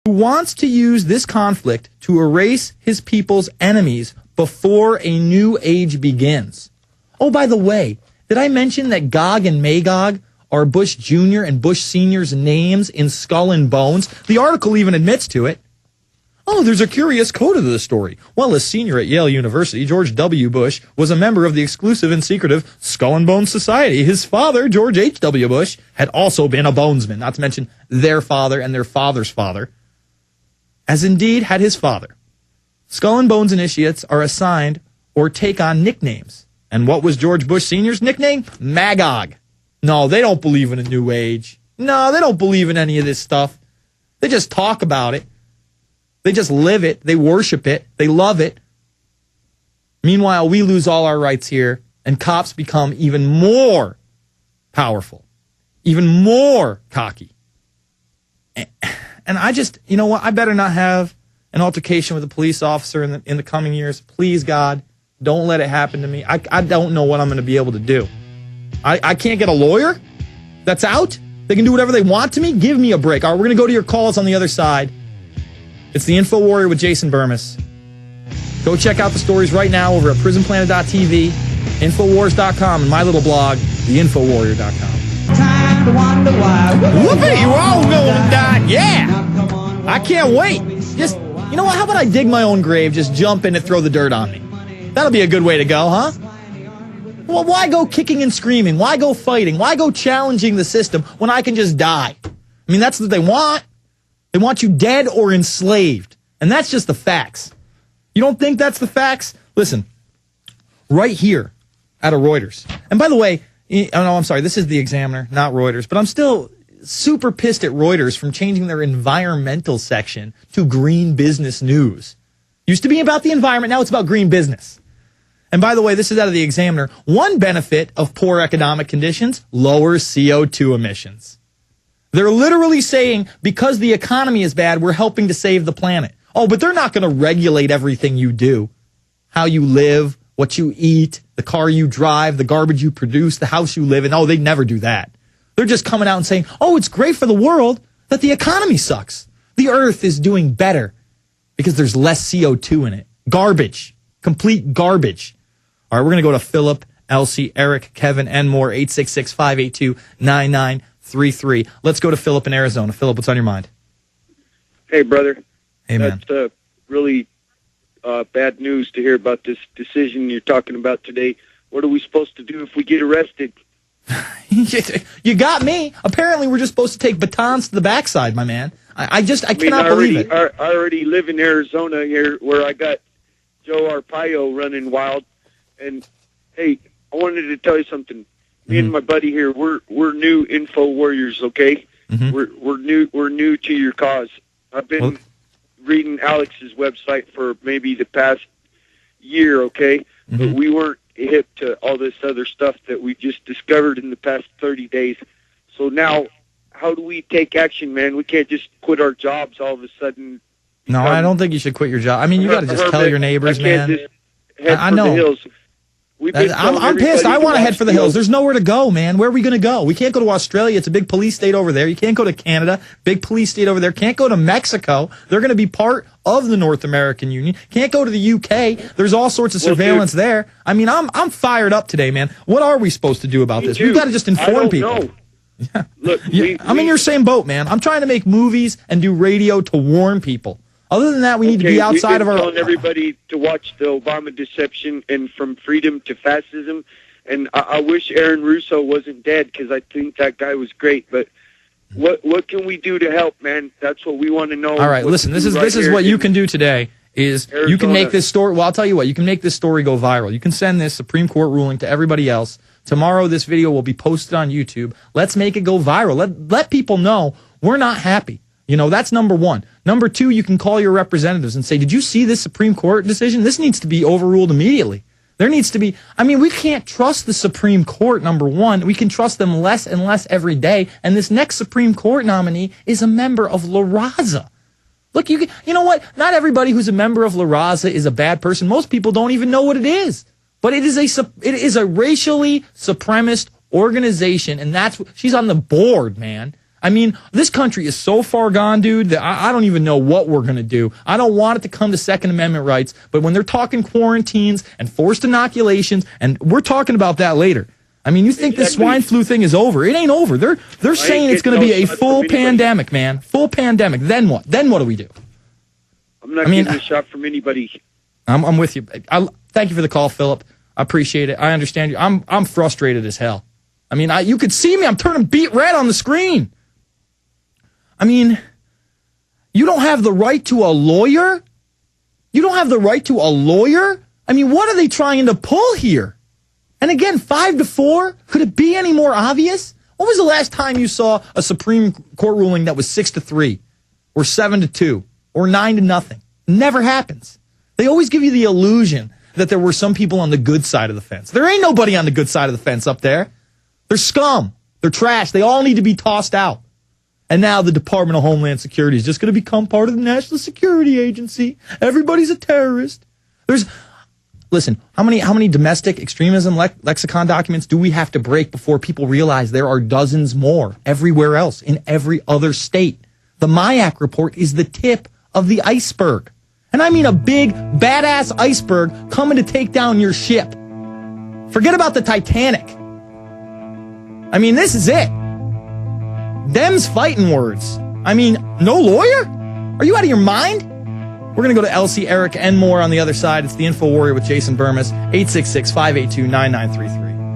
who wants to use this conflict to erase his people's enemies before a new age begins. Oh, by the way, did I mention that Gog and Magog are Bush Jr. and Bush Sr.'s names in Skull and Bones? The article even admits to it. Oh, there's a curious coda to the story. Well, a senior at Yale University, George W. Bush, was a member of the exclusive and secretive Skull and Bones Society. His father, George H.W. Bush, had also been a bonesman, not to mention their father and their father's father, as indeed had his father. Skull and Bones initiates are assigned or take on nicknames. And what was George Bush Sr.'s nickname? Magog. No, they don't believe in a new age. No, they don't believe in any of this stuff. They just talk about it. They just live it. They worship it. They love it. Meanwhile, we lose all our rights here, and cops become even more powerful, even more cocky. And I just, you know what? I better not have an altercation with a police officer in the coming years. Please, God, don't let it happen to me. I don't know what I'm going to be able to do. I can't get a lawyer that's out. They can do whatever they want to me. Give me a break. All right, we're going to go to your calls on the other side. It's the Infowarrior with Jason Bermas. Go check out the stories right now over at prisonplanet.tv, Infowars.com, and my little blog, theinfowarrior.com. Time to wonder why. Whoopee, you're all going to die. Yeah. I can't wait. Just, you know what? How about I dig my own grave, just jump in and throw the dirt on me? That'll be a good way to go, huh? Well, why go kicking and screaming? Why go fighting? Why go challenging the system when I can just die? I mean, that's what they want. They want you dead or enslaved. And that's just the facts. You don't think that's the facts? Listen, right here out of Reuters. And by the way, oh no, I'm sorry, this is the Examiner, not Reuters. But I'm still super pissed at Reuters from changing their environmental section to green business news. Used to be about the environment, now it's about green business. And by the way, this is out of the Examiner. One benefit of poor economic conditions, lower CO2 emissions. They're literally saying, because the economy is bad, we're helping to save the planet. Oh, but they're not going to regulate everything you do. How you live, what you eat, the car you drive, the garbage you produce, the house you live in. Oh, they never do that. They're just coming out and saying, oh, it's great for the world that the economy sucks. The earth is doing better because there's less CO2 in it. Garbage. Complete garbage. All right, we're going to go to Philip, Elsie, Eric, Kevin, and more. 866-582-9933. Let's go to Philip in Arizona. Philip, what's on your mind? Hey, brother. Hey, man. That's really bad news to hear about this decision you're talking about today. What are we supposed to do if we get arrested? You got me. Apparently, we're just supposed to take batons to the backside, my man. I cannot believe it. I already live in Arizona here where I got Joe Arpaio running wild. And, hey, I wanted to tell you something. Me and my buddy here, we're new Info Warriors, okay? We're new to your cause. I've been reading Alex's website for maybe the past year, okay? But we weren't hip to all this other stuff that we just discovered in the past 30 days. So now, how do we take action, man? We can't just quit our jobs all of a sudden. No, I don't think you should quit your job. I mean, you got to just tell your neighbors, man. I know. I'm pissed. I want to head for the hills. There's nowhere to go, man. Where are we going to go? We can't go to Australia. It's a big police state over there. You can't go to Canada. Big police state over there. Can't go to Mexico. They're going to be part of the North American Union. Can't go to the UK. There's all sorts of surveillance there. I mean, I'm fired up today, man. What are we supposed to do about this? We've got to just inform people. Yeah. Look, I'm in your same boat, man. I'm trying to make movies and do radio to warn people. Other than that, we need to be outside of our... telling everybody to watch the Obama deception and From Freedom to Fascism. And I wish Aaron Russo wasn't dead because I think that guy was great. But what can we do to help, man? That's what we want to know. All right, listen, this is what you can do today is Arizona. You can make this story... Well, I'll tell you what. You can make this story go viral. You can send this Supreme Court ruling to everybody else. Tomorrow, this video will be posted on YouTube. Let's make it go viral. Let people know we're not happy. You know, that's number one. Number two, you can call your representatives and say, did you see this Supreme Court decision? This needs to be overruled immediately. There needs to be, I mean, we can't trust the Supreme Court, number one. We can trust them less and less every day. And this next Supreme Court nominee is a member of La Raza. Look, you know what? Not everybody who's a member of La Raza is a bad person. Most people don't even know what it is. But it is a racially supremacist organization, and she's on the board, man. I mean, this country is so far gone, dude, that I don't even know what we're going to do. I don't want it to come to Second Amendment rights, but when they're talking quarantines and forced inoculations, and we're talking about that later. I mean, you think this swine flu thing is over. It ain't over. They're saying it's going to be a full pandemic, man. Full pandemic. Then what? Then what do we do? I'm not getting a shot from anybody. I'm with you. Thank you for the call, Philip. I appreciate it. I understand you. I'm frustrated as hell. I mean, you could see me. I'm turning beet red on the screen. I mean, you don't have the right to a lawyer? You don't have the right to a lawyer? I mean, what are they trying to pull here? And again, 5-4? Could it be any more obvious? When was the last time you saw a Supreme Court ruling that was 6-3 or 7-2 or 9-0? Never happens. They always give you the illusion that there were some people on the good side of the fence. There ain't nobody on the good side of the fence up there. They're scum. They're trash. They all need to be tossed out. And now the Department of Homeland Security is just going to become part of the National Security Agency. Everybody's a terrorist. Listen, how many domestic extremism lexicon documents do we have to break before people realize there are dozens more everywhere else in every other state? The MIAC report is the tip of the iceberg. And I mean a big, badass iceberg coming to take down your ship. Forget about the Titanic. I mean, this is it. Them's fighting words. I mean, no lawyer? Are you out of your mind? We're going to go to Elsie, Eric, and more on the other side. It's the Infowarrior with Jason Bermas, 866-582-9933.